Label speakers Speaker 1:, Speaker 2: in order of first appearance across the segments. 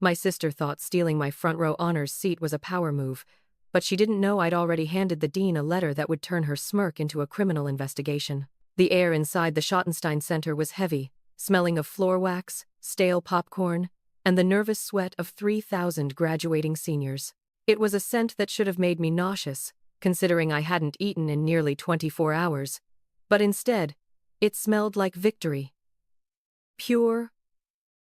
Speaker 1: My sister thought stealing my front row honors seat was a power move, but she didn't know I'd already handed the dean a letter that would turn her smirk into a criminal investigation. The air inside the Schottenstein Center was heavy, smelling of floor wax, stale popcorn, and the nervous sweat of 3,000 graduating seniors. It was a scent that should have made me nauseous, considering I hadn't eaten in nearly 24 hours. But instead, it smelled like victory. Pure,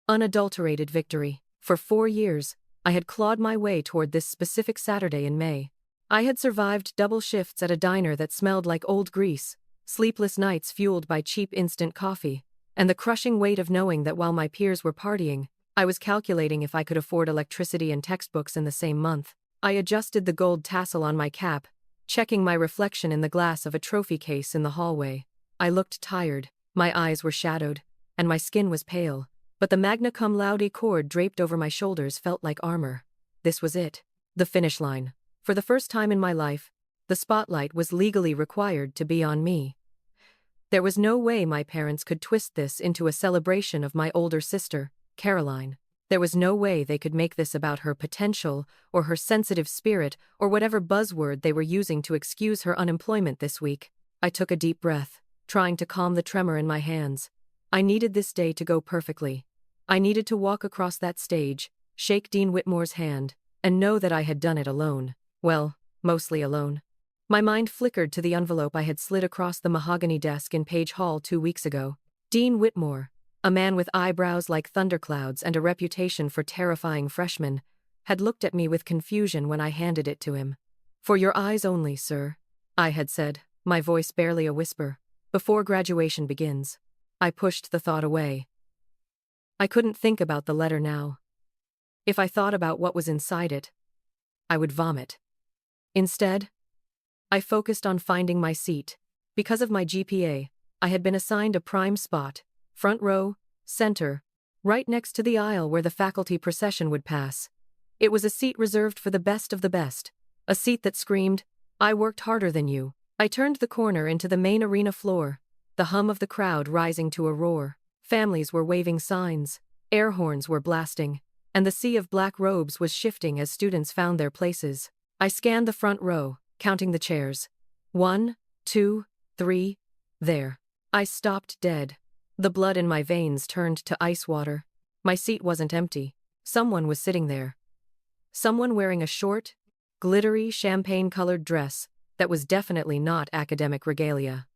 Speaker 1: unadulterated victory. For 4 years, I had clawed my way toward this specific Saturday in May. I had survived double shifts at a diner that smelled like old grease, sleepless nights fueled by cheap instant coffee, and the crushing weight of knowing that while my peers were partying, I was calculating if I could afford electricity and textbooks in the same month. I adjusted the gold tassel on my cap, checking my reflection in the glass of a trophy case in the hallway. I looked tired, my eyes were shadowed, and my skin was pale, but the magna cum laude cord draped over my shoulders felt like armor. This was it. The finish line. For the first time in my life, the spotlight was legally required to be on me. There was no way my parents could twist this into a celebration of my older sister, Caroline. There was no way they could make this about her potential, or her sensitive spirit, or whatever buzzword they were using to excuse her unemployment this week. I took a deep breath, trying to calm the tremor in my hands. I needed this day to go perfectly. I needed to walk across that stage, shake Dean Whitmore's hand, and know that I had done it alone. Well, mostly alone. My mind flickered to the envelope I had slid across the mahogany desk in Page Hall 2 weeks ago. Dean Whitmore, a man with eyebrows like thunderclouds and a reputation for terrifying freshmen, had looked at me with confusion when I handed it to him. "For your eyes only, sir," I had said, my voice barely a whisper. "Before graduation begins." I pushed the thought away. I couldn't think about the letter now. If I thought about what was inside it, I would vomit. Instead, I focused on finding my seat. Because of my GPA, I had been assigned a prime spot, front row, center, right next to the aisle where the faculty procession would pass. It was a seat reserved for the best of the best, a seat that screamed, "I worked harder than you." I turned the corner into the main arena floor, the hum of the crowd rising to a roar. Families were waving signs, air horns were blasting, and the sea of black robes was shifting as students found their places. I scanned the front row, counting the chairs. 1, 2, 3, there. I stopped dead. The blood in my veins turned to ice water. My seat wasn't empty. Someone was sitting there. Someone wearing a short, glittery, champagne-colored dress that was definitely not academic regalia.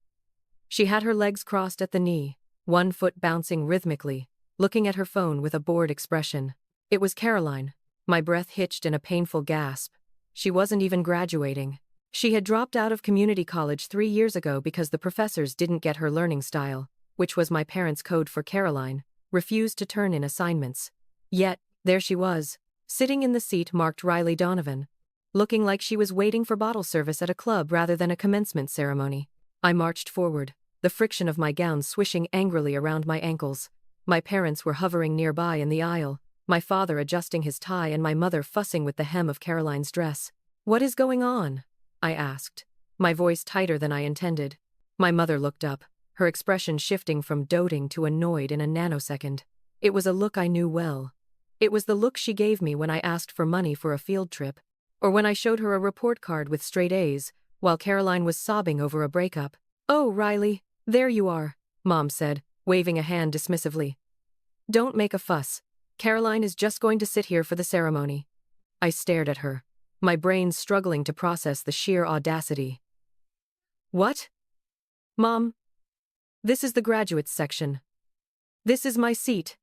Speaker 1: She had her legs crossed at the knee, one foot bouncing rhythmically, looking at her phone with a bored expression. It was Caroline. My breath hitched in a painful gasp. She wasn't even graduating. She had dropped out of community college 3 years ago because the professors didn't get her learning style, which was my parents' code for Caroline, refused to turn in assignments. Yet, there she was, sitting in the seat marked Riley Donovan, looking like she was waiting for bottle service at a club rather than a commencement ceremony. I marched forward, the friction of my gown swishing angrily around my ankles. My parents were hovering nearby in the aisle, my father adjusting his tie and my mother fussing with the hem of Caroline's dress. "What is going on?" I asked, my voice tighter than I intended. My mother looked up, her expression shifting from doting to annoyed in a nanosecond. It was a look I knew well. It was the look she gave me when I asked for money for a field trip, or when I showed her a report card with straight A's, while Caroline was sobbing over a breakup. "Oh, Riley, there you are," Mom said, waving a hand dismissively. "Don't make a fuss. Caroline is just going to sit here for the ceremony." I stared at her, my brain struggling to process the sheer audacity. "What? Mom? This is the graduates section. This is my seat.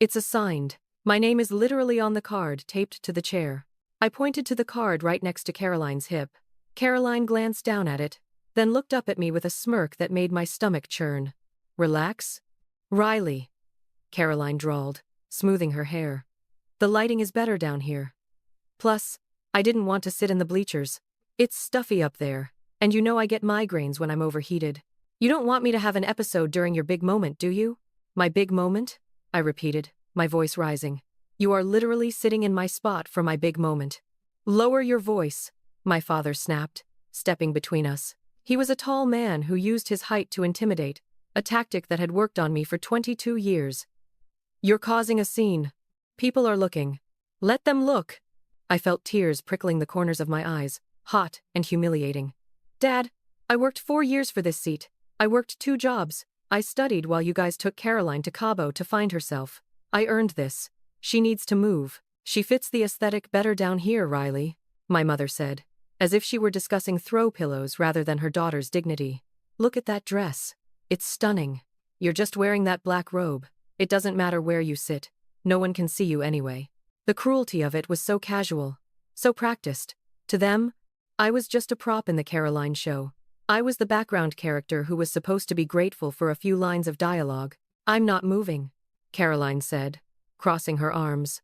Speaker 1: It's assigned. My name is literally on the card taped to the chair." I pointed to the card right next to Caroline's hip. Caroline glanced down at it, then looked up at me with a smirk that made my stomach churn. "Relax, Riley," Caroline drawled, smoothing her hair. "The lighting is better down here. Plus, I didn't want to sit in the bleachers. It's stuffy up there, and you know I get migraines when I'm overheated. You don't want me to have an episode during your big moment, do you?" "My big moment?" I repeated, my voice rising. "You are literally sitting in my spot for my big moment." "Lower your voice," my father snapped, stepping between us. He was a tall man who used his height to intimidate, a tactic that had worked on me for 22 years. "You're causing a scene." People are looking. Let them look. I felt tears prickling the corners of my eyes, hot and humiliating. Dad, I worked 4 years for this seat. I worked 2 jobs. I studied while you guys took Caroline to Cabo to find herself. I earned this. She needs to move. She fits the aesthetic better down here, Riley, my mother said, as if she were discussing throw pillows rather than her daughter's dignity. Look at that dress. It's stunning. You're just wearing that black robe. It doesn't matter where you sit. No one can see you anyway. The cruelty of it was so casual, so practiced. To them, I was just a prop in the Caroline show. I was the background character who was supposed to be grateful for a few lines of dialogue. I'm not moving, Caroline said, crossing her arms.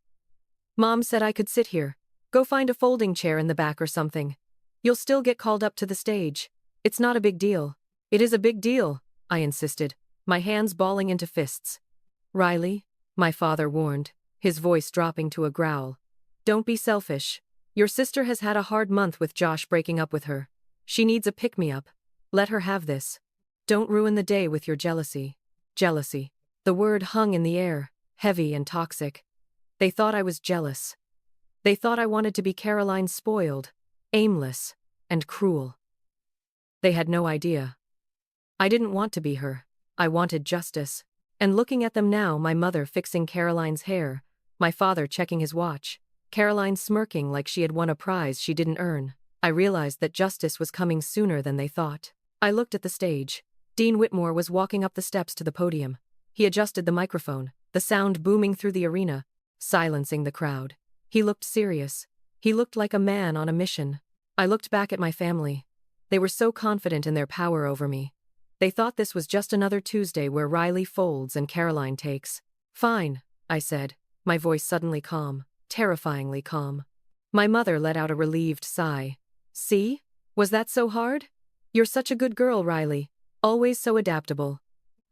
Speaker 1: Mom said I could sit here. Go find a folding chair in the back or something. You'll still get called up to the stage. It's not a big deal. It is a big deal, I insisted, my hands balling into fists. Riley, my father warned, his voice dropping to a growl. Don't be selfish. Your sister has had a hard month with Josh breaking up with her. She needs a pick-me-up. Let her have this. Don't ruin the day with your jealousy. Jealousy. The word hung in the air, heavy and toxic. They thought I was jealous. They thought I wanted to be Caroline, spoiled, aimless, and cruel. They had no idea. I didn't want to be her. I wanted justice. And looking at them now, my mother fixing Caroline's hair, my father checking his watch, Caroline smirking like she had won a prize she didn't earn, I realized that justice was coming sooner than they thought. I looked at the stage. Dean Whitmore was walking up the steps to the podium. He adjusted the microphone, the sound booming through the arena, silencing the crowd. He looked serious. He looked like a man on a mission. I looked back at my family. They were so confident in their power over me. They thought this was just another Tuesday where Riley folds and Caroline takes. Fine, I said, my voice suddenly calm, terrifyingly calm. My mother let out a relieved sigh. See? Was that so hard? You're such a good girl, Riley. Always so adaptable.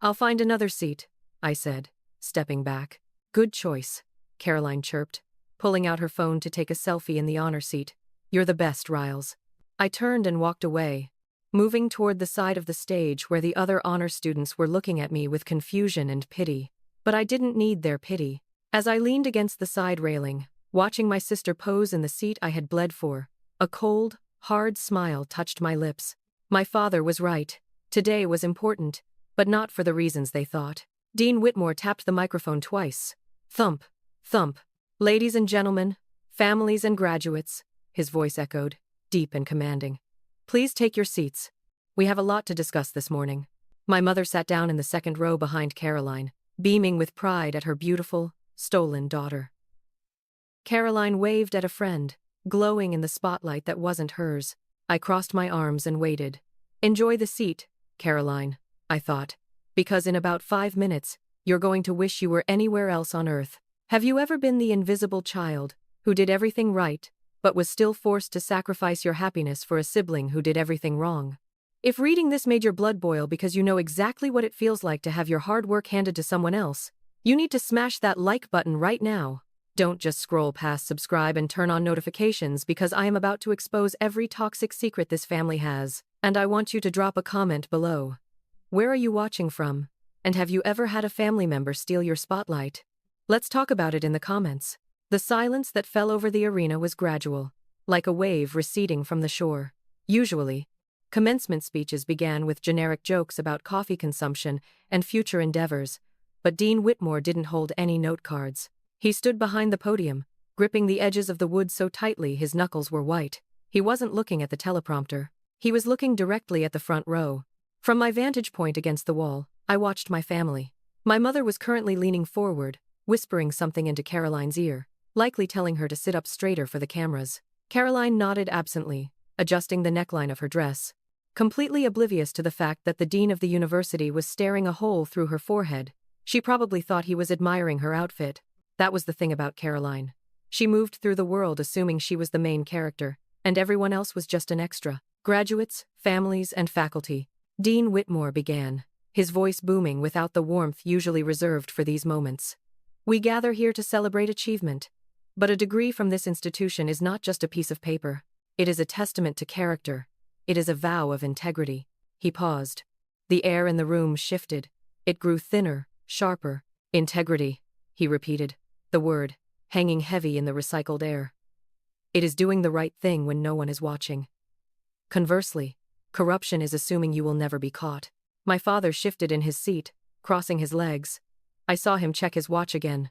Speaker 1: I'll find another seat, I said, stepping back. Good choice, Caroline chirped, pulling out her phone to take a selfie in the honor seat. You're the best, Riles. I turned and walked away, moving toward the side of the stage where the other honor students were looking at me with confusion and pity. But I didn't need their pity. As I leaned against the side railing, watching my sister pose in the seat I had bled for, a cold, hard smile touched my lips. My father was right. Today was important, but not for the reasons they thought. Dean Whitmore tapped the microphone twice. Thump, thump. Ladies and gentlemen, families and graduates, his voice echoed, deep and commanding. Please take your seats. We have a lot to discuss this morning. My mother sat down in the second row behind Caroline, beaming with pride at her beautiful, stolen daughter. Caroline waved at a friend, glowing in the spotlight that wasn't hers. I crossed my arms and waited. Enjoy the seat, Caroline, I thought, because in about 5 minutes, you're going to wish you were anywhere else on earth. Have you ever been the invisible child, who did everything right, but was still forced to sacrifice your happiness for a sibling who did everything wrong? If reading this made your blood boil because you know exactly what it feels like to have your hard work handed to someone else, you need to smash that like button right now. Don't just scroll past subscribe and turn on notifications because I am about to expose every toxic secret this family has, and I want you to drop a comment below. Where are you watching from? And have you ever had a family member steal your spotlight? Let's talk about it in the comments. The silence that fell over the arena was gradual, like a wave receding from the shore. Usually, commencement speeches began with generic jokes about coffee consumption and future endeavors, but Dean Whitmore didn't hold any note cards. He stood behind the podium, gripping the edges of the wood so tightly his knuckles were white. He wasn't looking at the teleprompter. He was looking directly at the front row. From my vantage point against the wall, I watched my family. My mother was currently leaning forward, whispering something into Caroline's ear, likely telling her to sit up straighter for the cameras. Caroline nodded absently, adjusting the neckline of her dress, completely oblivious to the fact that the dean of the university was staring a hole through her forehead. She probably thought he was admiring her outfit. That was the thing about Caroline. She moved through the world assuming she was the main character, and everyone else was just an extra. Graduates, families, and faculty. Dean Whitmore began, his voice booming without the warmth usually reserved for these moments. We gather here to celebrate achievement. But a degree from this institution is not just a piece of paper. It is a testament to character. It is a vow of integrity. He paused. The air in the room shifted. It grew thinner, sharper. Integrity, he repeated. The word, hanging heavy in the recycled air. It is doing the right thing when no one is watching. Conversely, corruption is assuming you will never be caught. My father shifted in his seat, crossing his legs. I saw him check his watch again.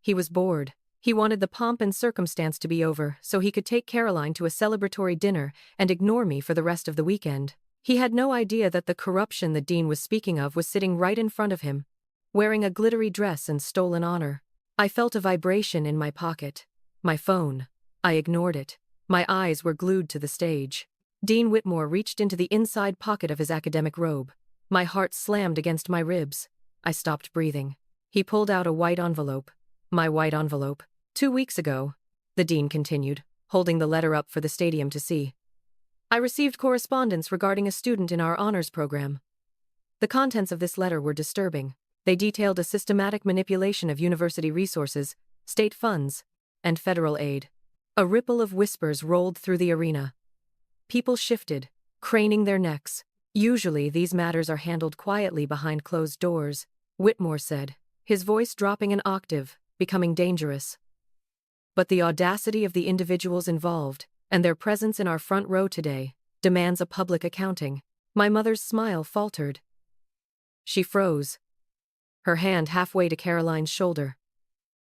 Speaker 1: He was bored. He wanted the pomp and circumstance to be over so he could take Caroline to a celebratory dinner and ignore me for the rest of the weekend. He had no idea that the corruption the dean was speaking of was sitting right in front of him, wearing a glittery dress and stolen honor. I felt a vibration in my pocket. My phone. I ignored it. My eyes were glued to the stage. Dean Whitmore reached into the inside pocket of his academic robe. My heart slammed against my ribs. I stopped breathing. He pulled out a white envelope. My white envelope. 2 weeks ago, the dean continued, holding the letter up for the stadium to see. I received correspondence regarding a student in our honors program. The contents of this letter were disturbing. They detailed a systematic manipulation of university resources, state funds, and federal aid. A ripple of whispers rolled through the arena. People shifted, craning their necks. Usually these matters are handled quietly behind closed doors, Whitmore said, his voice dropping an octave, becoming dangerous. But the audacity of the individuals involved, and their presence in our front row today, demands a public accounting. My mother's smile faltered. She froze, her hand halfway to Caroline's shoulder.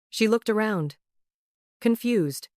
Speaker 1: She looked around, confused,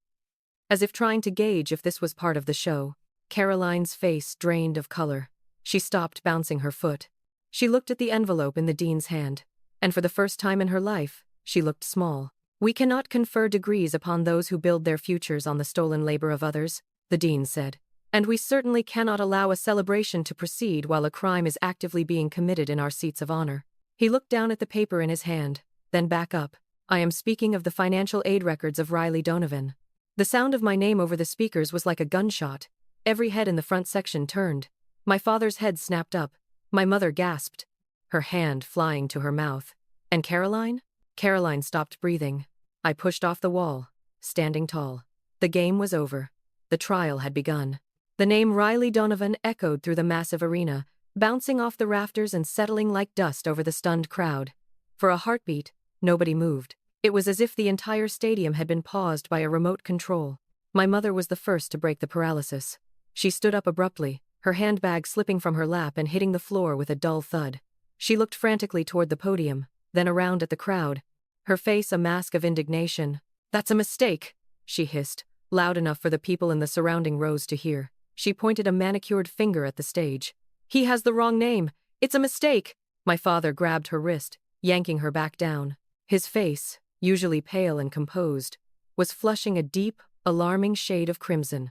Speaker 1: as if trying to gauge if this was part of the show. Caroline's face drained of color. She stopped bouncing her foot. She looked at the envelope in the dean's hand, and for the first time in her life, she looked small. We cannot confer degrees upon those who build their futures on the stolen labor of others, the dean said. And we certainly cannot allow a celebration to proceed while a crime is actively being committed in our seats of honor. He looked down at the paper in his hand, then back up. I am speaking of the financial aid records of Riley Donovan. The sound of my name over the speakers was like a gunshot. Every head in the front section turned. My father's head snapped up. My mother gasped, her hand flying to her mouth. And Caroline? Caroline stopped breathing. I pushed off the wall, standing tall. The game was over. The trial had begun. The name Riley Donovan echoed through the massive arena, bouncing off the rafters and settling like dust over the stunned crowd. For a heartbeat, nobody moved. It was as if the entire stadium had been paused by a remote control. My mother was the first to break the paralysis. She stood up abruptly, her handbag slipping from her lap and hitting the floor with a dull thud. She looked frantically toward the podium, then around at the crowd, her face a mask of indignation. "That's a mistake," she hissed, loud enough for the people in the surrounding rows to hear. She pointed a manicured finger at the stage. "He has the wrong name. It's a mistake." My father grabbed her wrist, yanking her back down. His face, usually pale and composed, was flushing a deep, alarming shade of crimson.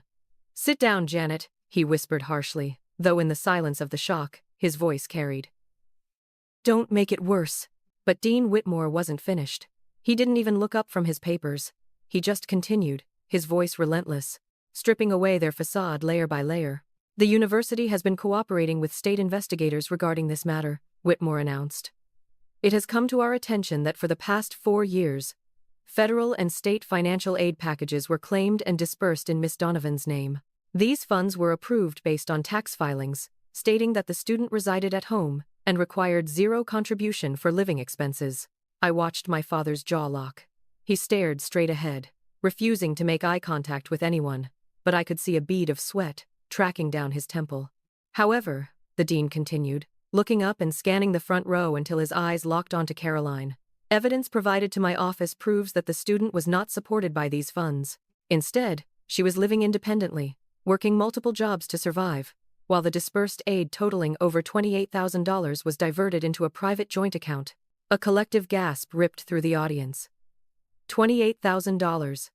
Speaker 1: "Sit down, Janet," he whispered harshly, though in the silence of the shock, his voice carried. "Don't make it worse." But Dean Whitmore wasn't finished. He didn't even look up from his papers. He just continued, his voice relentless, stripping away their facade layer by layer. "The university has been cooperating with state investigators regarding this matter," Whitmore announced. "It has come to our attention that for the past 4 years, federal and state financial aid packages were claimed and dispersed in Miss Donovan's name. These funds were approved based on tax filings, stating that the student resided at home and required zero contribution for living expenses." I watched my father's jaw lock. He stared straight ahead, refusing to make eye contact with anyone, but I could see a bead of sweat tracking down his temple. "However," the dean continued, looking up and scanning the front row until his eyes locked onto Caroline, "evidence provided to my office proves that the student was not supported by these funds. Instead, she was living independently, working multiple jobs to survive, while the dispersed aid totaling over $28,000 was diverted into a private joint account." A collective gasp ripped through the audience. $28,000.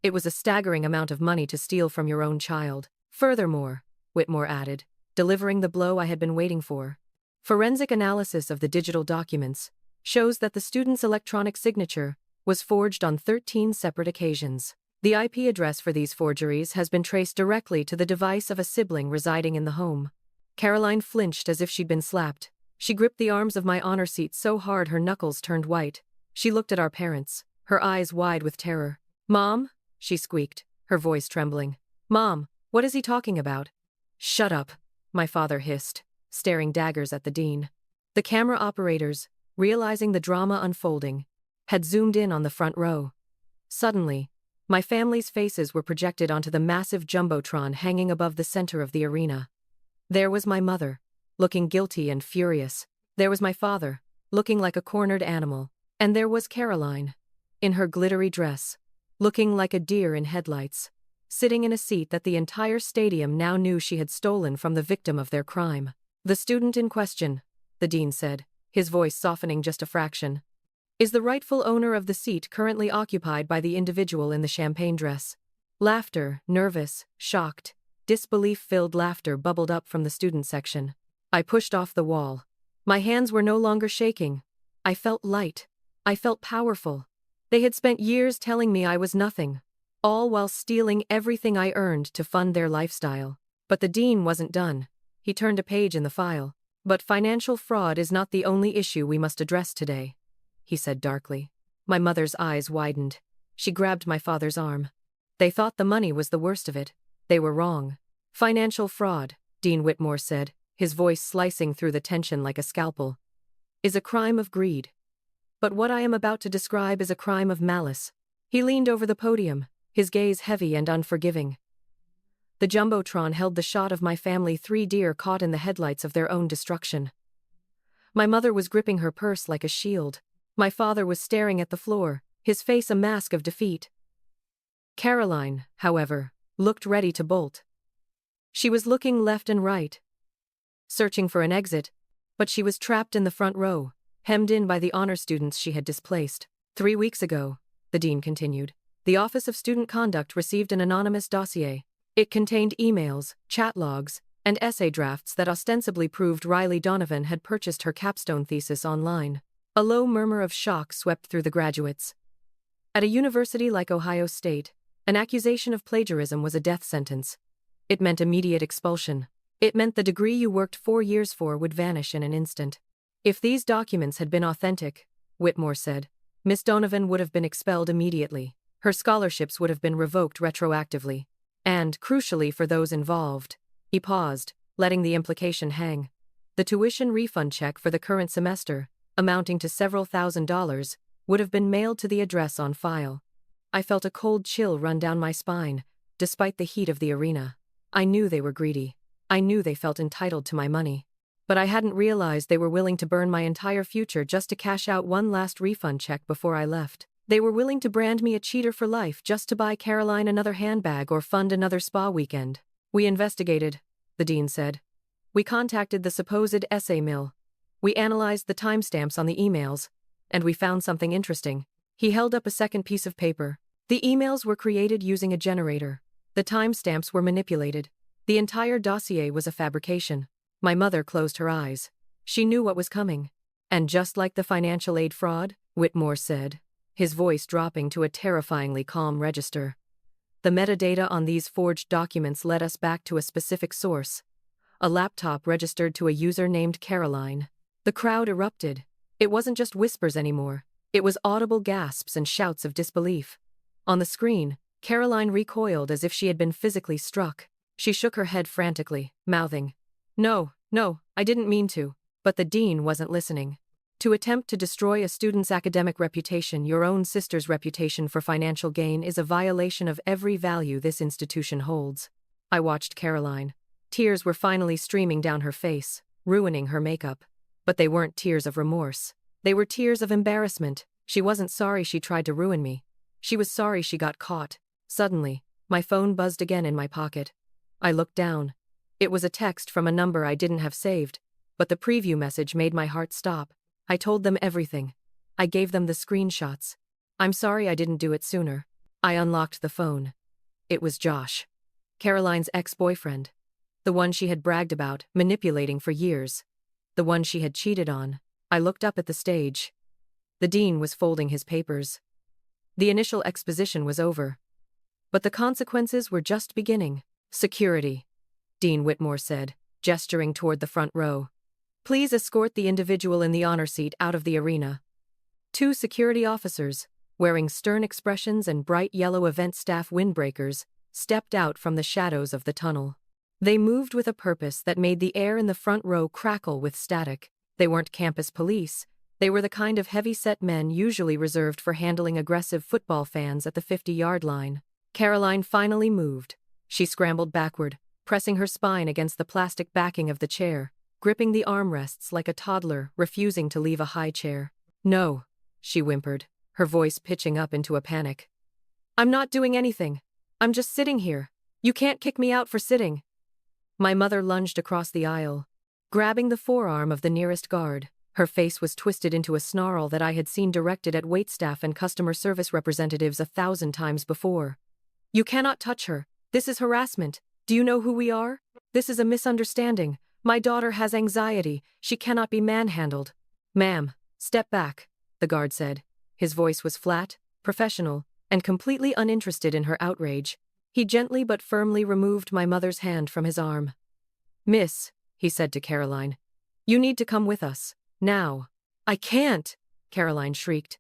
Speaker 1: It was a staggering amount of money to steal from your own child. Furthermore, Whitmore added, delivering the blow I had been waiting for, forensic analysis of the digital documents shows that the student's electronic signature was forged on 13 separate occasions. The IP address for these forgeries has been traced directly to the device of a sibling residing in the home. Caroline flinched as if she'd been slapped. She gripped the arms of my honor seat so hard her knuckles turned white. She looked at our parents, her eyes wide with terror. "Mom?" she squeaked, her voice trembling. "Mom, what is he talking about?" "Shut up," my father hissed, staring daggers at the dean. The camera operators, realizing the drama unfolding, had zoomed in on the front row. Suddenly, my family's faces were projected onto the massive jumbotron hanging above the center of the arena. There was my mother, looking guilty and furious. There was my father, looking like a cornered animal. And there was Caroline, in her glittery dress, looking like a deer in headlights, sitting in a seat that the entire stadium now knew she had stolen from the victim of their crime. The student in question, the dean said, his voice softening just a fraction, is the rightful owner of the seat currently occupied by the individual in the champagne dress. Laughter, nervous, shocked, disbelief-filled laughter bubbled up from the student section. I pushed off the wall. My hands were no longer shaking. I felt light. I felt powerful. They had spent years telling me I was nothing, all while stealing everything I earned to fund their lifestyle. But the dean wasn't done. He turned a page in the file. But financial fraud is not the only issue we must address today, he said darkly. My mother's eyes widened. She grabbed my father's arm. They thought the money was the worst of it. They were wrong. Financial fraud, Dean Whitmore said, his voice slicing through the tension like a scalpel, is a crime of greed. But what I am about to describe is a crime of malice. He leaned over the podium, his gaze heavy and unforgiving. The jumbotron held the shot of my family, 3 deer caught in the headlights of their own destruction. My mother was gripping her purse like a shield. My father was staring at the floor, his face a mask of defeat. Caroline, however, looked ready to bolt. She was looking left and right, searching for an exit, but she was trapped in the front row, hemmed in by the honor students she had displaced. 3 weeks ago, the dean continued, the Office of Student Conduct received an anonymous dossier. It contained emails, chat logs, and essay drafts that ostensibly proved Riley Donovan had purchased her capstone thesis online. A low murmur of shock swept through the graduates. At a university like Ohio State, an accusation of plagiarism was a death sentence. It meant immediate expulsion. It meant the degree you worked 4 years for would vanish in an instant. If these documents had been authentic, Whitmore said, Miss Donovan would have been expelled immediately. Her scholarships would have been revoked retroactively. And, crucially for those involved, he paused, letting the implication hang. The tuition refund check for the current semester, amounting to several $1,000s, would have been mailed to the address on file. I felt a cold chill run down my spine, despite the heat of the arena. I knew they were greedy. I knew they felt entitled to my money. But I hadn't realized they were willing to burn my entire future just to cash out one last refund check before I left. They were willing to brand me a cheater for life just to buy Caroline another handbag or fund another spa weekend. We investigated, the dean said. We contacted the supposed essay mill. We analyzed the timestamps on the emails, and we found something interesting. He held up a second piece of paper. The emails were created using a generator. The timestamps were manipulated. The entire dossier was a fabrication. My mother closed her eyes. She knew what was coming. And just like the financial aid fraud, Whitmore said, his voice dropping to a terrifyingly calm register, the metadata on these forged documents led us back to a specific source. A laptop registered to a user named Caroline. The crowd erupted. It wasn't just whispers anymore. It was audible gasps and shouts of disbelief. On the screen, Caroline recoiled as if she had been physically struck. She shook her head frantically, mouthing, No, I didn't mean to. But the dean wasn't listening. To attempt to destroy a student's academic reputation, your own sister's reputation for financial gain, is a violation of every value this institution holds. I watched Caroline. Tears were finally streaming down her face, ruining her makeup. But they weren't tears of remorse. They were tears of embarrassment. She wasn't sorry she tried to ruin me. She was sorry she got caught. Suddenly, my phone buzzed again in my pocket. I looked down. It was a text from a number I didn't have saved, but the preview message made my heart stop. I told them everything. I gave them the screenshots. I'm sorry I didn't do it sooner. I unlocked the phone. It was Josh, Caroline's ex-boyfriend. The one she had bragged about, manipulating for years. The one she had cheated on. I looked up at the stage. The dean was folding his papers. The initial exposition was over. But the consequences were just beginning. Security, Dean Whitmore said, gesturing toward the front row. Please escort the individual in the honor seat out of the arena. 2 security officers, wearing stern expressions and bright yellow event staff windbreakers, stepped out from the shadows of the tunnel. They moved with a purpose that made the air in the front row crackle with static. They weren't campus police. They were the kind of heavy-set men usually reserved for handling aggressive football fans at the 50-yard line. Caroline finally moved. She scrambled backward, pressing her spine against the plastic backing of the chair, gripping the armrests like a toddler refusing to leave a high chair. "No," she whimpered, her voice pitching up into a panic. "I'm not doing anything. I'm just sitting here. You can't kick me out for sitting." My mother lunged across the aisle, grabbing the forearm of the nearest guard. Her face was twisted into a snarl that I had seen directed at waitstaff and customer service representatives 1,000 times before. "You cannot touch her. This is harassment. Do you know who we are? This is a misunderstanding. My daughter has anxiety. She cannot be manhandled." "Ma'am, step back," the guard said. His voice was flat, professional, and completely uninterested in her outrage. He gently but firmly removed my mother's hand from his arm. "Miss," he said to Caroline, "you need to come with us. Now." "I can't," Caroline shrieked,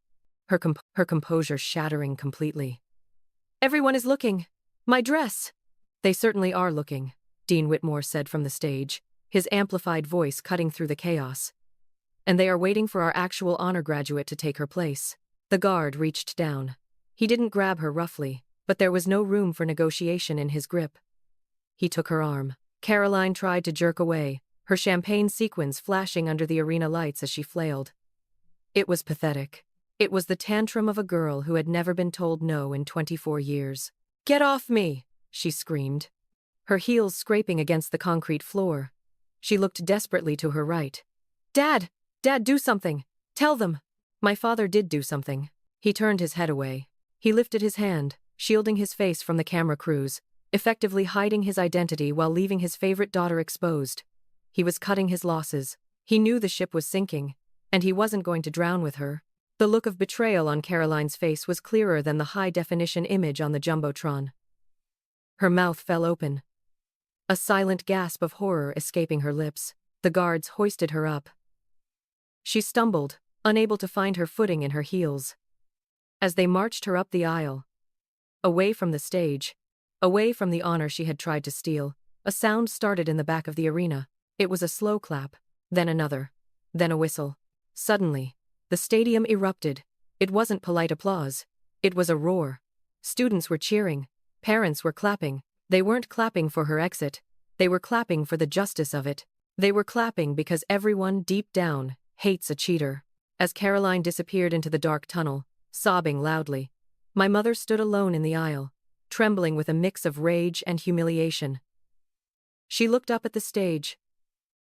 Speaker 1: her composure shattering completely. "Everyone is looking. My dress." "They certainly are looking," Dean Whitmore said from the stage, his amplified voice cutting through the chaos. "And they are waiting for our actual honor graduate to take her place." The guard reached down. He didn't grab her roughly, but there was no room for negotiation in his grip. He took her arm. Caroline tried to jerk away, her champagne sequins flashing under the arena lights as she flailed. It was pathetic. It was the tantrum of a girl who had never been told no in 24 years. "Get off me!" she screamed, her heels scraping against the concrete floor. She looked desperately to her right. Dad, do something! Tell them!" My father did do something. He turned his head away. He lifted his hand, shielding his face from the camera crews, effectively hiding his identity while leaving his favorite daughter exposed. He was cutting his losses. He knew the ship was sinking, and he wasn't going to drown with her. The look of betrayal on Caroline's face was clearer than the high-definition image on the Jumbotron. Her mouth fell open, a silent gasp of horror escaping her lips. The guards hoisted her up. She stumbled, unable to find her footing in her heels. As they marched her up the aisle, away from the stage, away from the honor she had tried to steal, a sound started in the back of the arena. It was a slow clap, then another, then a whistle. Suddenly, the stadium erupted. It wasn't polite applause. It was a roar. Students were cheering. Parents were clapping. They weren't clapping for her exit. They were clapping for the justice of it. They were clapping because everyone, deep down, hates a cheater. As Caroline disappeared into the dark tunnel, sobbing loudly, my mother stood alone in the aisle, trembling with a mix of rage and humiliation. She looked up at the stage,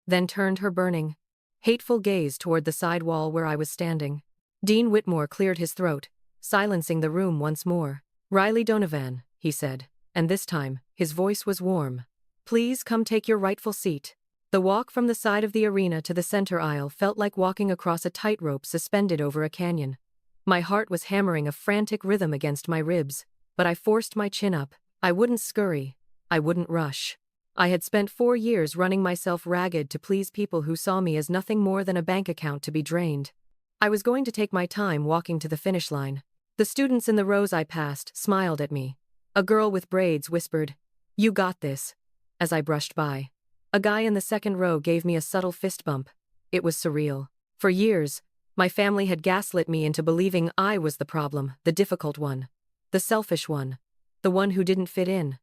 Speaker 1: then turned her burning, hateful gaze toward the side wall where I was standing. Dean Whitmore cleared his throat, silencing the room once more. "Riley Donovan," he said, and this time, his voice was warm. "Please come take your rightful seat." The walk from the side of the arena to the center aisle felt like walking across a tightrope suspended over a canyon. My heart was hammering a frantic rhythm against my ribs, but I forced my chin up. I wouldn't scurry. I wouldn't rush. I had spent 4 years running myself ragged to please people who saw me as nothing more than a bank account to be drained. I was going to take my time walking to the finish line. The students in the rows I passed smiled at me. A girl with braids whispered, "You got this," as I brushed by. A guy in the second row gave me a subtle fist bump. It was surreal. For years, my family had gaslit me into believing I was the problem, the difficult one, the selfish one, the one who didn't fit in.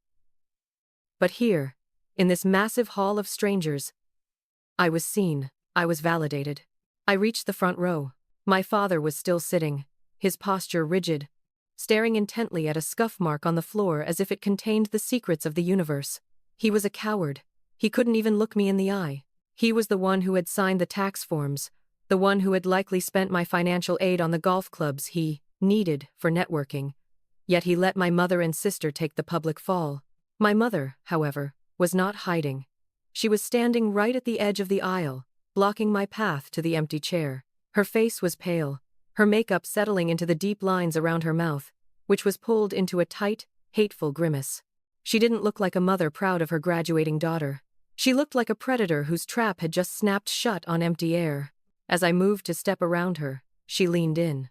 Speaker 1: But here, in this massive hall of strangers, I was seen, I was validated. I reached the front row. My father was still sitting, his posture rigid, staring intently at a scuff mark on the floor as if it contained the secrets of the universe. He was a coward. He couldn't even look me in the eye. He was the one who had signed the tax forms, the one who had likely spent my financial aid on the golf clubs he needed for networking. Yet he let my mother and sister take the public fall. My mother, however, was not hiding. She was standing right at the edge of the aisle, blocking my path to the empty chair. Her face was pale, her makeup settling into the deep lines around her mouth, which was pulled into a tight, hateful grimace. She didn't look like a mother proud of her graduating daughter. She looked like a predator whose trap had just snapped shut on empty air. As I moved to step around her, she leaned in.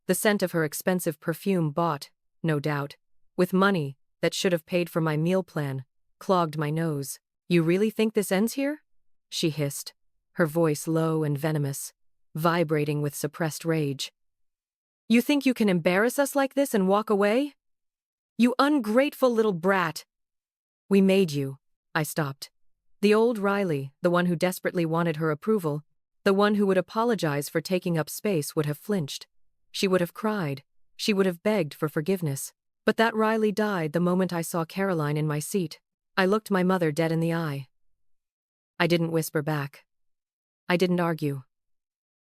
Speaker 1: The scent of her expensive perfume bought, no doubt, with money that should have paid for my meal plan, clogged my nose. "You really think this ends here?" she hissed, her voice low and venomous. vibrating with suppressed rage. "You think you can embarrass us like this and walk away? You ungrateful little brat!" "We made you." I stopped. The old Riley, the one who desperately wanted her approval, the one who would apologize for taking up space, would have flinched. She would have cried. She would have begged for forgiveness. But that Riley died the moment I saw Caroline in my seat. I looked my mother dead in the eye. I didn't whisper back. I didn't argue.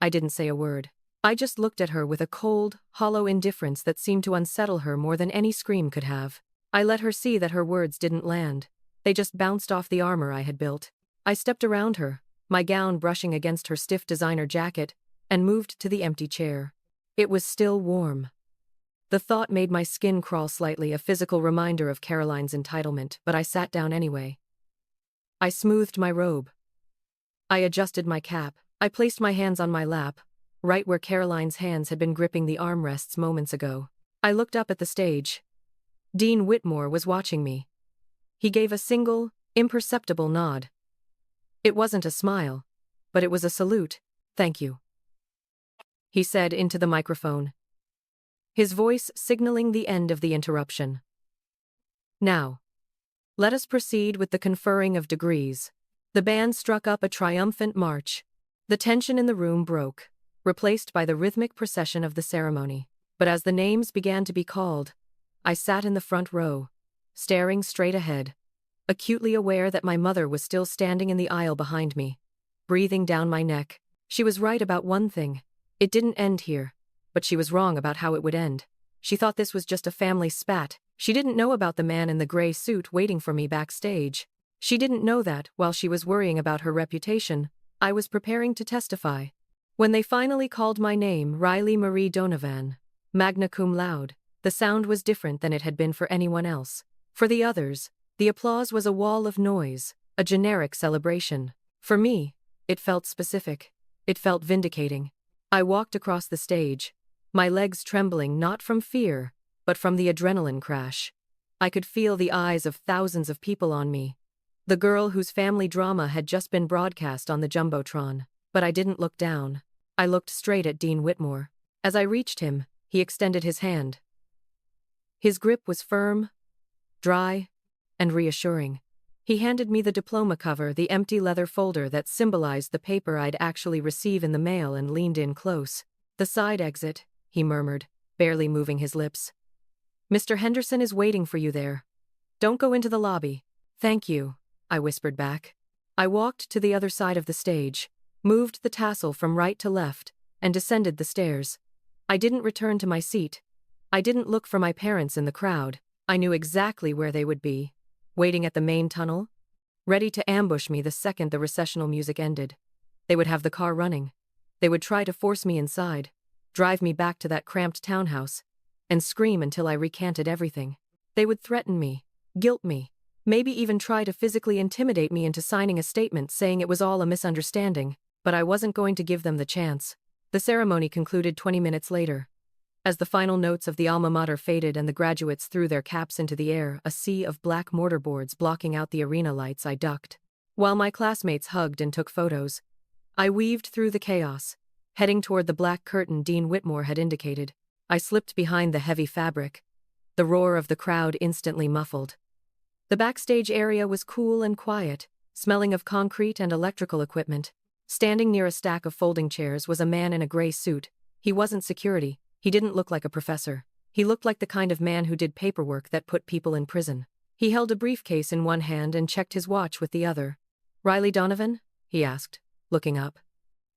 Speaker 1: I didn't say a word. I just looked at her with a cold, hollow indifference that seemed to unsettle her more than any scream could have. I let her see that her words didn't land. They just bounced off the armor I had built. I stepped around her, my gown brushing against her stiff designer jacket, and moved to the empty chair. It was still warm. The thought made my skin crawl slightly, a physical reminder of Caroline's entitlement, but I sat down anyway. I smoothed my robe. I adjusted my cap. I placed my hands on my lap, right where Caroline's hands had been gripping the armrests moments ago. I looked up at the stage. Dean Whitmore was watching me. He gave a single, imperceptible nod. It wasn't a smile, but it was a salute. "Thank you," he said into the microphone, his voice signaling the end of the interruption. "Now, let us proceed with the conferring of degrees." The band struck up a triumphant march. The tension in the room broke, replaced by the rhythmic procession of the ceremony. But as the names began to be called, I sat in the front row, staring straight ahead, acutely aware that my mother was still standing in the aisle behind me, breathing down my neck. She was right about one thing. It didn't end here, but she was wrong about how it would end. She thought this was just a family spat. She didn't know about the man in the gray suit waiting for me backstage. She didn't know that, while she was worrying about her reputation, I was preparing to testify. When they finally called my name, Riley Marie Donovan, magna cum laude, the sound was different than it had been for anyone else. For the others, the applause was a wall of noise, a generic celebration. For me, it felt specific. It felt vindicating. I walked across the stage, my legs trembling not from fear, but from the adrenaline crash. I could feel the eyes of thousands of people on me. The girl whose family drama had just been broadcast on the Jumbotron. But I didn't look down. I looked straight at Dean Whitmore. As I reached him, he extended his hand. His grip was firm, dry, and reassuring. He handed me the diploma cover, the empty leather folder that symbolized the paper I'd actually receive in the mail, and leaned in close. "The side exit," he murmured, barely moving his lips. "Mr. Henderson is waiting for you there. Don't go into the lobby." "Thank you," I whispered back. I walked to the other side of the stage, moved the tassel from right to left, and descended the stairs. I didn't return to my seat. I didn't look for my parents in the crowd. I knew exactly where they would be, waiting at the main tunnel, ready to ambush me the second the recessional music ended. They would have the car running. They would try to force me inside, drive me back to that cramped townhouse, and scream until I recanted everything. They would threaten me, guilt me, maybe even try to physically intimidate me into signing a statement saying it was all a misunderstanding, but I wasn't going to give them the chance. The ceremony concluded 20 minutes later. As the final notes of the alma mater faded and the graduates threw their caps into the air, a sea of black mortarboards blocking out the arena lights, I ducked. While my classmates hugged and took photos, I weaved through the chaos, heading toward the black curtain Dean Whitmore had indicated. I slipped behind the heavy fabric, the roar of the crowd instantly muffled. The backstage area was cool and quiet, smelling of concrete and electrical equipment. Standing near a stack of folding chairs was a man in a gray suit. He wasn't security. He didn't look like a professor. He looked like the kind of man who did paperwork that put people in prison. He held a briefcase in one hand and checked his watch with the other. "Riley Donovan?" he asked, looking up.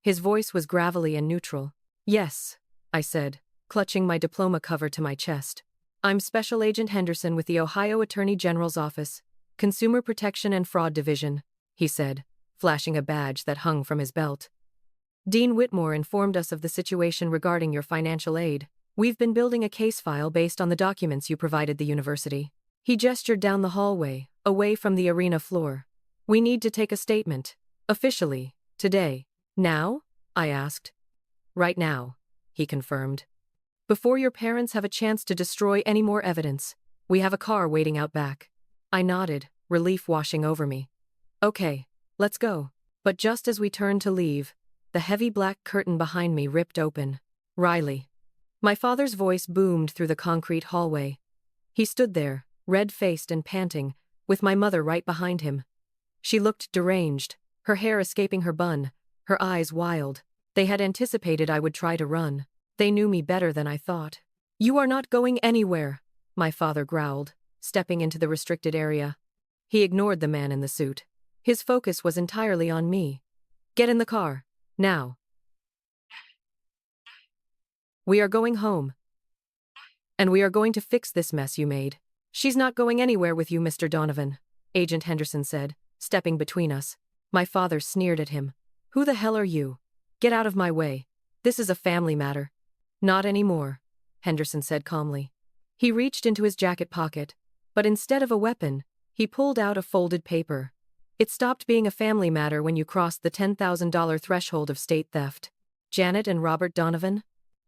Speaker 1: His voice was gravelly and neutral. "Yes," I said, clutching my diploma cover to my chest. "I'm Special Agent Henderson with the Ohio Attorney General's Office, Consumer Protection and Fraud Division," he said, flashing a badge that hung from his belt. "Dean Whitmore informed us of the situation regarding your financial aid. We've been building a case file based on the documents you provided the university." He gestured down the hallway, away from the arena floor. "We need to take a statement. Officially, today." "Now?" I asked. "Right now," he confirmed. "Before your parents have a chance to destroy any more evidence. We have a car waiting out back." I nodded, relief washing over me. "Okay, let's go." But just as we turned to leave, The heavy black curtain behind me ripped open. Riley. My father's voice boomed through the concrete hallway. He stood there, red-faced and panting, with my mother right behind him. She looked deranged, her hair escaping her bun, her eyes wild. They had anticipated I would try to run. They knew me better than I thought. "You are not going anywhere," my father growled, stepping into the restricted area. He ignored the man in the suit. His focus was entirely on me. "Get in the car. Now. We are going home. And we are going to fix this mess you made." "She's not going anywhere with you, Mr. Donovan," Agent Henderson said, stepping between us. My father sneered at him. "Who the hell are you? Get out of my way. This is a family matter." "Not anymore," Henderson said calmly. He reached into his jacket pocket, but instead of a weapon, he pulled out a folded paper. "It stopped being a family matter when you crossed the $10,000 threshold of state theft. Janet and Robert Donovan?"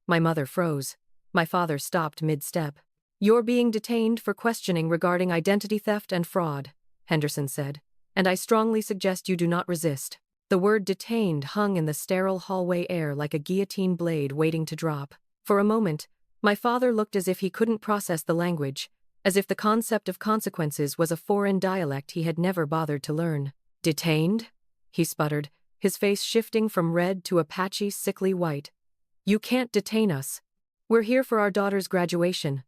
Speaker 1: My mother froze. My father stopped mid-step. "You're being detained for questioning regarding identity theft and fraud," Henderson said, "and I strongly suggest you do not resist." The word detained hung in the sterile hallway air like a guillotine blade waiting to drop. For a moment, my father looked as if he couldn't process the language, as if the concept of consequences was a foreign dialect he had never bothered to learn. "Detained?" he sputtered, his face shifting from red to a patchy, sickly white. "You can't detain us. We're here for our daughter's graduation.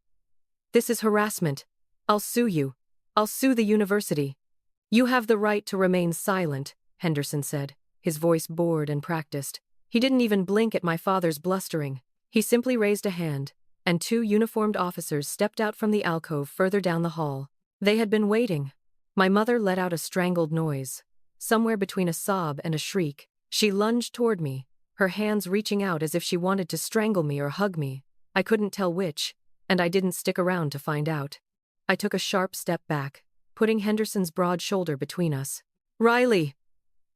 Speaker 1: This is harassment. I'll sue you. I'll sue the university." "You have the right to remain silent," Henderson said, his voice bored and practiced. He didn't even blink at my father's blustering. He simply raised a hand, and two uniformed officers stepped out from the alcove further down the hall. They had been waiting. My mother let out a strangled noise. Somewhere between a sob and a shriek, she lunged toward me, her hands reaching out as if she wanted to strangle me or hug me. I couldn't tell which, and I didn't stick around to find out. I took a sharp step back, putting Henderson's broad shoulder between us. "Riley!"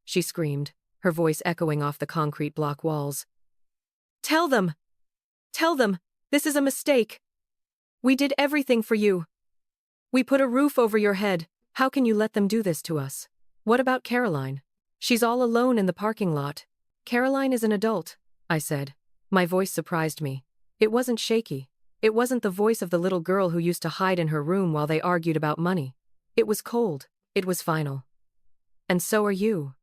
Speaker 1: she screamed, her voice echoing off the concrete block walls. Tell them, this is a mistake. We did everything for you. We put a roof over your head. How can you let them do this to us?" "What about Caroline? She's all alone in the parking lot." "Caroline is an adult," I said. My voice surprised me. It wasn't shaky. It wasn't the voice of the little girl who used to hide in her room while they argued about money. It was cold. It was final. "And so are you.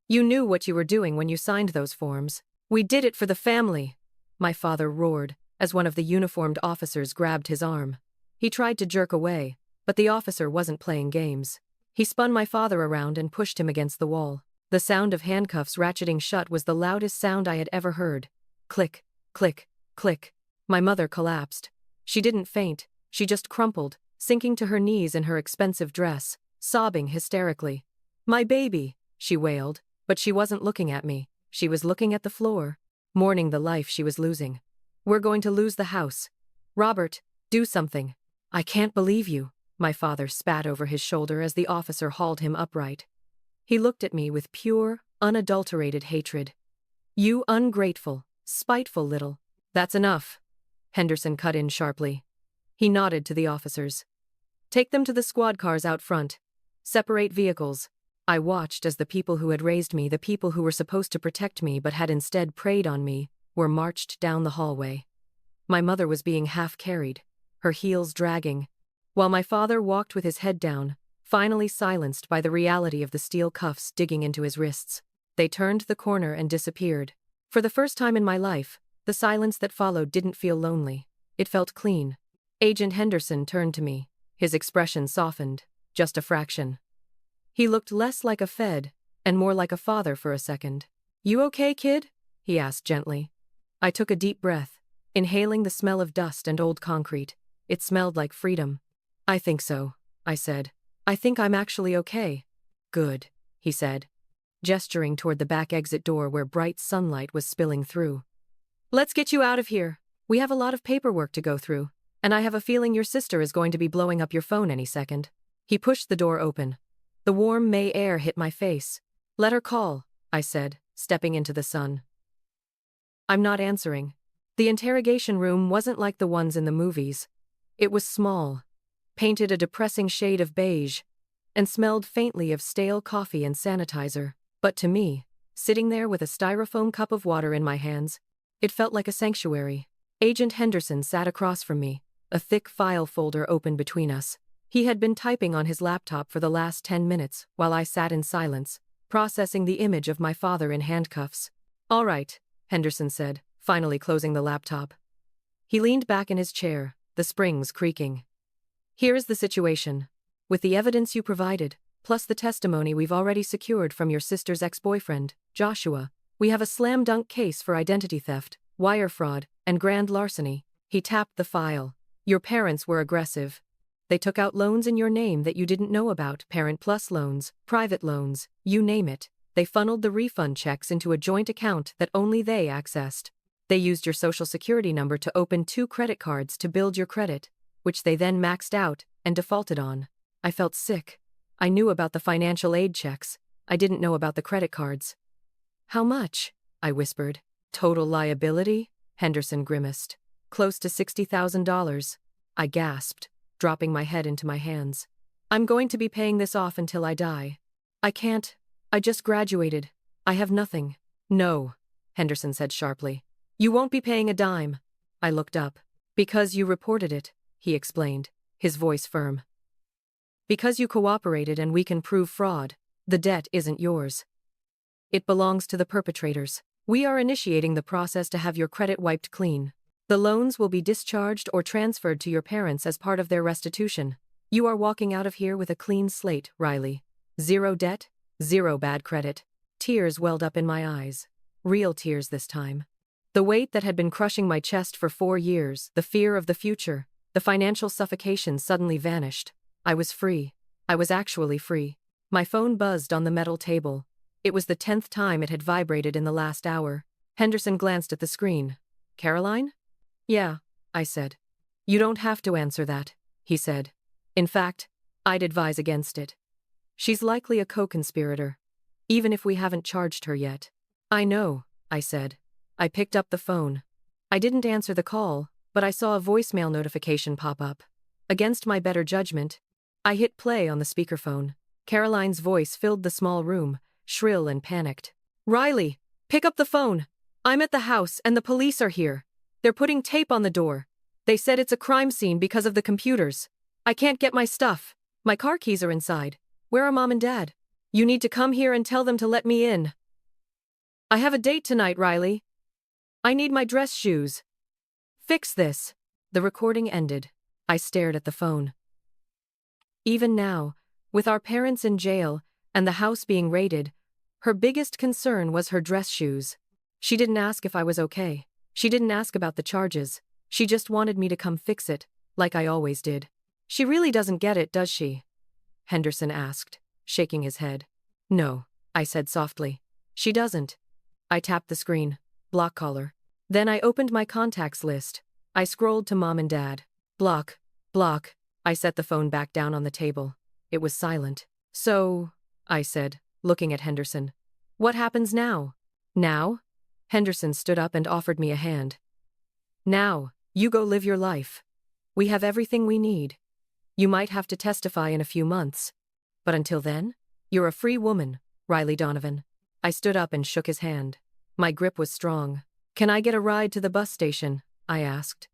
Speaker 1: You knew what you were doing when you signed those forms." "We did it for the family," my father roared, as one of the uniformed officers grabbed his arm. He tried to jerk away, but the officer wasn't playing games. He spun my father around and pushed him against the wall. The sound of handcuffs ratcheting shut was the loudest sound I had ever heard. Click, click, click. My mother collapsed. She didn't faint, she just crumpled, sinking to her knees in her expensive dress, sobbing hysterically. "My baby," she wailed, but she wasn't looking at me. She was looking at the floor, mourning the life she was losing. "We're going to lose the house. Robert, do something." "I can't believe you," my father spat over his shoulder as the officer hauled him upright. He looked at me with pure, unadulterated hatred. "You ungrateful, spiteful little—" "That's enough," Henderson cut in sharply. He nodded to the officers. "Take them to the squad cars out front. Separate vehicles." I watched as the people who had raised me, the people who were supposed to protect me but had instead preyed on me, were marched down the hallway. My mother was being half-carried, her heels dragging, while my father walked with his head down, finally silenced by the reality of the steel cuffs digging into his wrists. They turned the corner and disappeared. For the first time in my life, the silence that followed didn't feel lonely. It felt clean. Agent Henderson turned to me. His expression softened, just a fraction. He looked less like a Fed, and more like a father for a second. "You okay, kid?" he asked gently. I took a deep breath, inhaling the smell of dust and old concrete. It smelled like freedom. "I think so," I said. "I think I'm actually okay." "Good," he said, gesturing toward the back exit door where bright sunlight was spilling through. "Let's get you out of here. We have a lot of paperwork to go through, and I have a feeling your sister is going to be blowing up your phone any second." He pushed the door open. The warm May air hit my face. "Let her call," I said, stepping into the sun. "I'm not answering." The interrogation room wasn't like the ones in the movies. It was small, painted a depressing shade of beige, and smelled faintly of stale coffee and sanitizer. But to me, sitting there with a styrofoam cup of water in my hands. It felt like a sanctuary. Agent Henderson sat across from me, a thick file folder open between us. He had been typing on his laptop for the last 10 minutes while I sat in silence, processing the image of my father in handcuffs. "All right," Henderson said, finally closing the laptop. He leaned back in his chair, the springs creaking. "Here's the situation. With the evidence you provided, plus the testimony we've already secured from your sister's ex-boyfriend, Joshua, we have a slam-dunk case for identity theft, wire fraud, and grand larceny." He tapped the file. "Your parents were aggressive. They took out loans in your name that you didn't know about, Parent Plus loans, private loans, you name it. They funneled the refund checks into a joint account that only they accessed. They used your social security number to open 2 credit cards to build your credit, which they then maxed out and defaulted on." I felt sick. I knew about the financial aid checks. I didn't know about the credit cards. "How much?" I whispered. "Total liability?" Henderson grimaced. "Close to $60,000. I gasped, dropping my head into my hands. "I'm going to be paying this off until I die. I can't. I just graduated. I have nothing." "No," Henderson said sharply. "You won't be paying a dime." I looked up. "Because you reported it," he explained, his voice firm. "Because you cooperated and we can prove fraud, the debt isn't yours. It belongs to the perpetrators. We are initiating the process to have your credit wiped clean. The loans will be discharged or transferred to your parents as part of their restitution. You are walking out of here with a clean slate, Riley. 0 debt, 0 bad credit." Tears welled up in my eyes. Real tears this time. The weight that had been crushing my chest for 4 years, the fear of the future, the financial suffocation suddenly vanished. I was free. I was actually free. My phone buzzed on the metal table. It was the 10th time it had vibrated in the last hour. Henderson glanced at the screen. "Caroline?" "Yeah," I said. "You don't have to answer that," he said. "In fact, I'd advise against it. She's likely a co-conspirator, even if we haven't charged her yet." "I know," I said. I picked up the phone. I didn't answer the call, but I saw a voicemail notification pop up. Against my better judgment, I hit play on the speakerphone. Caroline's voice filled the small room, shrill and panicked. "Riley, pick up the phone. I'm at the house and the police are here. They're putting tape on the door. They said it's a crime scene because of the computers. I can't get my stuff. My car keys are inside. Where are Mom and Dad? You need to come here and tell them to let me in. I have a date tonight, Riley. I need my dress shoes. Fix this." The recording ended. I stared at the phone. Even now, with our parents in jail and the house being raided, her biggest concern was her dress shoes. She didn't ask if I was okay. She didn't ask about the charges. She just wanted me to come fix it, like I always did. "She really doesn't get it, does she?" Henderson asked, shaking his head. "No," I said softly. "She doesn't." I tapped the screen. Block caller. Then I opened my contacts list. I scrolled to Mom and Dad. Block. Block. I set the phone back down on the table. It was silent. "So," I said, looking at Henderson. "What happens now?" "Now?" Henderson stood up and offered me a hand. "Now, you go live your life. We have everything we need. You might have to testify in a few months. But until then, you're a free woman, Riley Donovan." I stood up and shook his hand. My grip was strong. "Can I get a ride to the bus station?" I asked.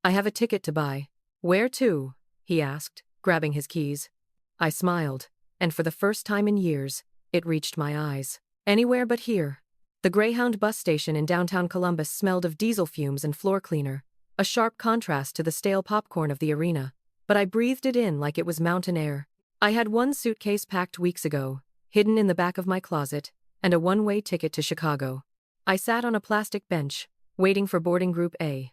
Speaker 1: "I have a ticket to buy." "Where to?" he asked, grabbing his keys. I smiled, and for the first time in years, it reached my eyes. "Anywhere but here." The Greyhound bus station in downtown Columbus smelled of diesel fumes and floor cleaner, a sharp contrast to the stale popcorn of the arena, but I breathed it in like it was mountain air. I had one suitcase packed weeks ago, hidden in the back of my closet, and a one-way ticket to Chicago. I sat on a plastic bench, waiting for boarding Group A.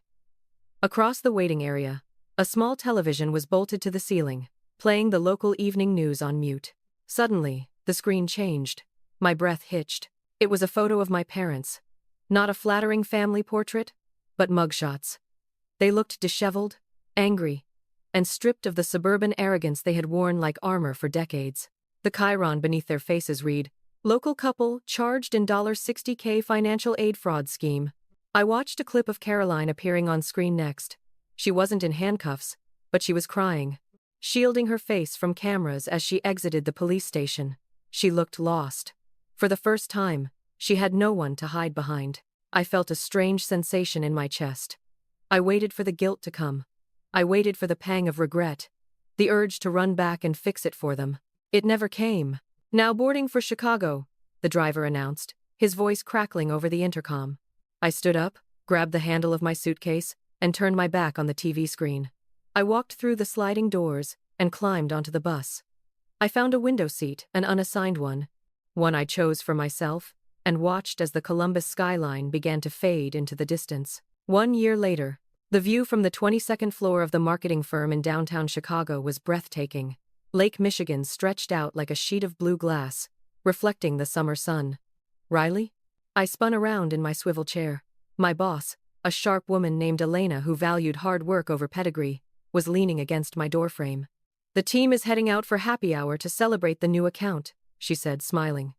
Speaker 1: Across the waiting area, a small television was bolted to the ceiling, playing the local evening news on mute. Suddenly, the screen changed. My breath hitched. It was a photo of my parents. Not a flattering family portrait, but mugshots. They looked disheveled, angry, and stripped of the suburban arrogance they had worn like armor for decades. The chyron beneath their faces read, "Local couple charged in $60K financial aid fraud scheme." I watched a clip of Caroline appearing on screen next. She wasn't in handcuffs, but she was crying, shielding her face from cameras as she exited the police station. She looked lost. For the first time, She had no one to hide behind. I felt a strange sensation in my chest. I waited for the guilt to come. I waited for the pang of regret, the urge to run back and fix it for them. It never came. "Now boarding for Chicago," the driver announced, his voice crackling over the intercom. I stood up, grabbed the handle of my suitcase, and turned my back on the TV screen. I walked through the sliding doors and climbed onto the bus. I found a window seat, an unassigned one I chose for myself, and watched as the Columbus skyline began to fade into the distance. 1 year later, the view from the 22nd floor of the marketing firm in downtown Chicago was breathtaking. Lake Michigan stretched out like a sheet of blue glass, reflecting the summer sun. "Riley?" I spun around in my swivel chair. My boss, a sharp woman named Elena who valued hard work over pedigree, was leaning against my doorframe. "The team is heading out for happy hour to celebrate the new account," she said, smiling.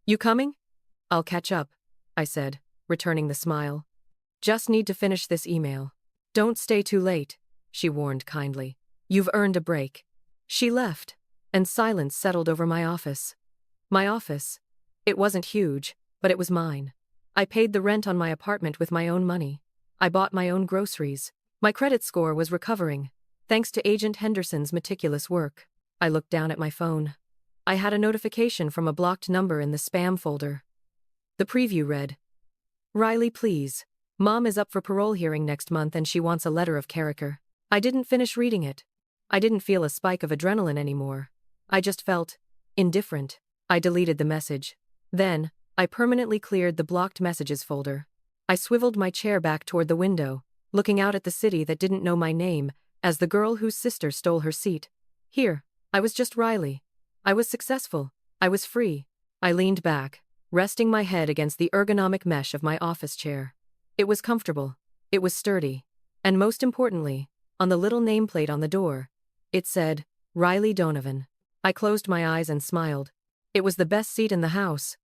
Speaker 1: "You coming?" "I'll catch up," I said, returning the smile. "Just need to finish this email." "Don't stay too late," she warned kindly. "You've earned a break." She left, and silence settled over my office. My office. It wasn't huge, but it was mine. I paid the rent on my apartment with my own money. I bought my own groceries. My credit score was recovering, thanks to Agent Henderson's meticulous work. I looked down at my phone. I had a notification from a blocked number in the spam folder. The preview read, "Riley, please. Mom is up for parole hearing next month and she wants a letter of character." I didn't finish reading it. I didn't feel a spike of adrenaline anymore. I just felt indifferent. I deleted the message. Then, I permanently cleared the blocked messages folder. I swiveled my chair back toward the window, looking out at the city that didn't know my name, as the girl whose sister stole her seat. Here, I was just Riley. I was successful. I was free. I leaned back, resting my head against the ergonomic mesh of my office chair. It was comfortable. It was sturdy. And most importantly, on the little nameplate on the door, it said, "Riley Donovan." I closed my eyes and smiled. It was the best seat in the house,